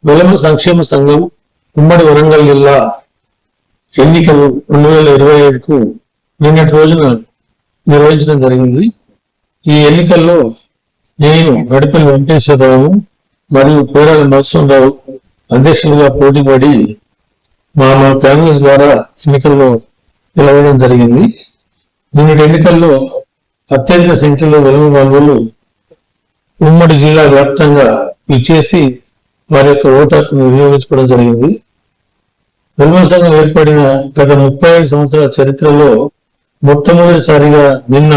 వెలమ సంక్షేమ సంఘం ఉమ్మడి వరంగల్ జిల్లా ఎన్నికలు 2025కు నిన్నటి రోజున నిర్వహించడం జరిగింది. ఈ ఎన్నికల్లో నేను గడిపల్లి వెంకటేశ్వరరావు మరియు పేరాల నరసింహరావు అధ్యక్షులుగా పోటీపడి మా ప్యానల్స్ ద్వారా ఎన్నికల్లో నిలవడం జరిగింది. నిన్నటి ఎన్నికల్లో అత్యధిక సంఖ్యలో వెలుగు బంధువులు ఉమ్మడి జిల్లా వ్యాప్తంగా ఇచ్చేసి వారి యొక్క ఓటు హక్కును వినియోగించుకోవడం జరిగింది. వెలుగు సంఘం ఏర్పడిన గత 35 సంవత్సరాల చరిత్రలో మొట్టమొదటిసారిగా నిన్న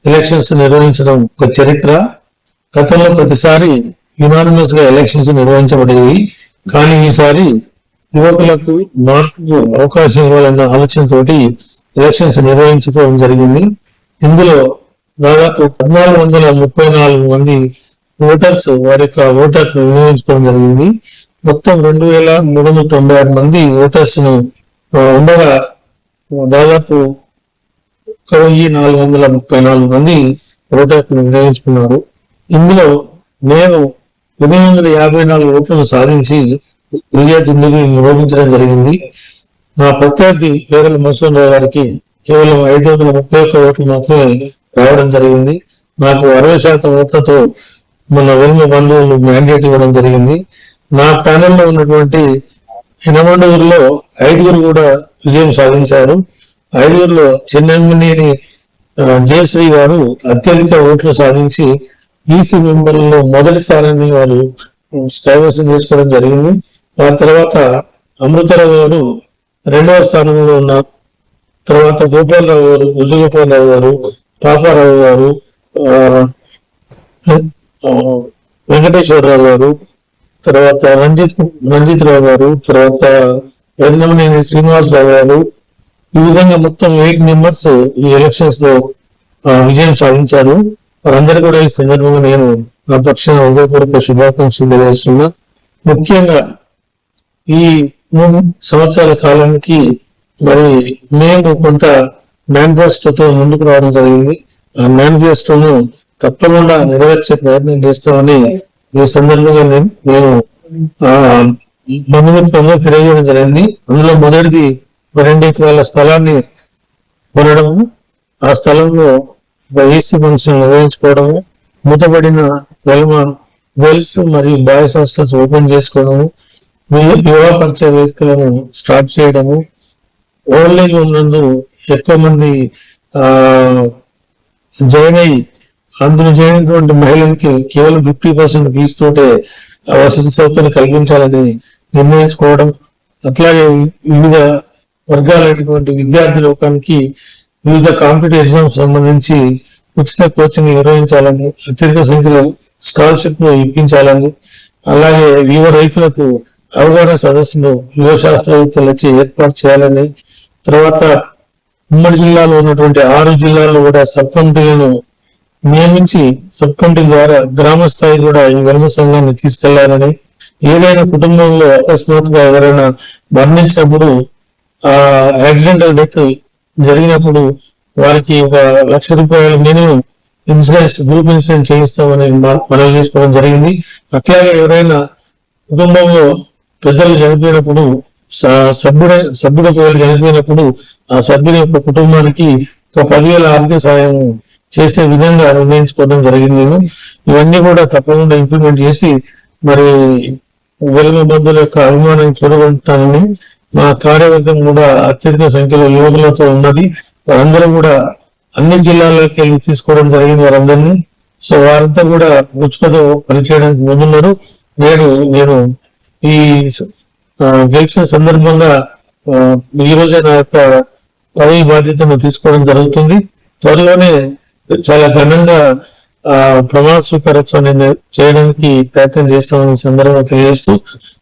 ఎలక్షన్స్ నిర్వహించడం ఒక చరిత్ర. గతంలో ప్రతిసారి యునానిమస్ గా ఎలక్షన్స్ నిర్వహించబడేవి. కానీ ఈసారి యువకులకు మార్పుకు అవకాశం ఇవ్వాలన్న ఆలోచనతోటి ఎలక్షన్స్ నిర్వహించుకోవడం జరిగింది. ఇందులో దాదాపు 1434 మంది ఓటర్స్ వారి యొక్క ఓటర్ను వినియోగించుకోవడం జరిగింది. మొత్తం 2396 మంది ఓటర్స్ ను ఉండగా దాదాపు 1434 మంది ఓటర్ను వినియోగించుకున్నారు. ఇందులో నేను 854 ఓట్లను సాధించి విజయదుందుని నిరోధించడం జరిగింది. నా ప్రత్యర్థి పేరల నరసింహరావు గారికి కేవలం 531 ఓట్లు మాత్రమే రావడం జరిగింది. నాకు 60% ఓట్లతో మన వెలుమ బంధువులు మ్యాండేట్ ఇవ్వడం జరిగింది. నా ప్యానెల్లో ఉన్నటువంటి 8 5 కూడా విజయం సాధించారు. 5 చిన్నమనేని జయశ్రీ గారు అత్యధిక ఓట్లు సాధించి ఈసీ మెంబర్లలో మొదటి స్థానాన్ని వారు కైవసం చేసుకోవడం జరిగింది. ఆ తర్వాత అమృతరావు గారు 2వ స్థానంలో ఉన్నారు. తర్వాత గోపాలరావు గారు, భుజగోపాలరావు గారు, పాపారావు గారు, వెంకటేశ్వరరావు గారు, తర్వాత రంజిత్ రావు గారు, తర్వాత ఎర్నమనేని శ్రీనివాసరావు గారు, ఈ విధంగా మొత్తం 8 మెంబర్స్ ఈ ఎలక్షన్స్ లో విజయం సాధించారు. వారందరూ కూడా ఈ సందర్భంగా నేను నా పక్షాన హృదయపూర్వక శుభాకాంక్షలు తెలియజేస్తున్నా. ముఖ్యంగా ఈ 3 సంవత్సరాల కాలానికి మరి మేము కొంత మేనిఫెస్టోతో ముందుకు రావడం జరిగింది. ఆ మేనిఫెస్టోను తప్పకుండా నెరవేర్చే ప్రయత్నం చేస్తామని ఈ సందర్భంగా నేను బంధుమిత్రంగా తెలియజేయడం జరిగింది. అందులో మొదటిది 2 ఎకరాల స్థలాన్ని కొనడము, ఆ స్థలంలో ఈసీ ఫంక్షన్ నిర్వహించుకోవడము, మూతబడిన వెల్స్ మరియు బాయ్స్ హాస్టల్స్ ఓపెన్ చేసుకోవడము, యువ పరిచయ వేదికలను స్టార్ట్ చేయడము, ఓల్డ్ ఏజ్ ఉన్నందు ఎక్కువ మంది జాయిన్ అయ్యి అందులో చేయనటువంటి మహిళలకి కేవలం 50% ఫీజు తోటే వసతి సౌకర్యం కల్పించాలని నిర్ణయించుకోవడం, అట్లాగే వివిధ వర్గాలైనటువంటి విద్యార్థి లోకానికి వివిధ కాంపిటేటివ్ ఎగ్జామ్స్ సంబంధించి ఉచిత కోచింగ్ నిర్వహించాలని, అత్యధిక సంఖ్యలో స్కాలర్షిప్ ఇప్పించాలని, అలాగే యువ రైతులకు అవగాహన సదస్సులు యువ శాస్త్రవేత్తలు వచ్చి ఏర్పాటు చేయాలని, తర్వాత ఉమ్మడి జిల్లాలో ఉన్నటువంటి 6 జిల్లాల్లో కూడా సబ్ కమిటీలను నియమించి సబ్ కమిటీ ద్వారా గ్రామ స్థాయి కూడా ఈ వెలుమ సంఘాన్ని తీసుకెళ్లాలని, ఏదైనా కుటుంబంలో అకస్మాత్తుగా ఎవరైనా మరణించినప్పుడు ఆ యాక్సిడెంటల్ డెత్ జరిగినప్పుడు వారికి 1,00,000 రూపాయలు మినిమం ఇన్సూరెన్స్, గ్రూప్ ఇన్సూరెన్స్ చేయిస్తామని మనవి చేసుకోవడం జరిగింది. అట్లాగే ఎవరైనా కుటుంబంలో పెద్దలు చనిపోయినప్పుడు సభ్యుడు చనిపోయినప్పుడు ఆ సభ్యుని యొక్క కుటుంబానికి 10,000 ఆర్థిక సహాయం చేసే విధంగా నిర్ణయించుకోవడం జరిగింది. ఇవన్నీ కూడా తప్పకుండా ఇంప్లిమెంట్ చేసి మరి వెలుమ బంధువుల యొక్క అభిమానాన్ని చూడగొంటానని మా కార్యవర్గం కూడా అత్యధిక సంఖ్యలో యువకులతో ఉన్నది. వారందరూ కూడా అన్ని జిల్లాల్లోకి వెళ్ళి తీసుకోవడం జరిగింది వారందరినీ. సో వారంతా కూడా ఉచితతో పనిచేయడానికి ముందున్నారు. నేను ఈ గెలిచిన సందర్భంగా ఈ రోజే నా యొక్క పదవి బాధ్యతను తీసుకోవడం జరుగుతుంది. త్వరలోనే చాలా ఘనంగా ప్రమాణ స్వీకారోత్సవాన్ని చేయడానికి ప్రయత్నం చేస్తామని సందర్భంగా తెలియజేస్తూ,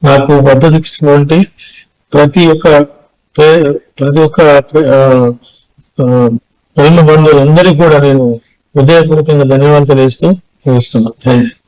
నాకు మద్దతు ఇచ్చినటువంటి ప్రతి ఒక్క వెలుమ బంధువులందరికీ కూడా నేను హృదయపూర్వకంగా ధన్యవాదాలు తెలియజేస్తూ ముగిస్తున్నాను. Thank you.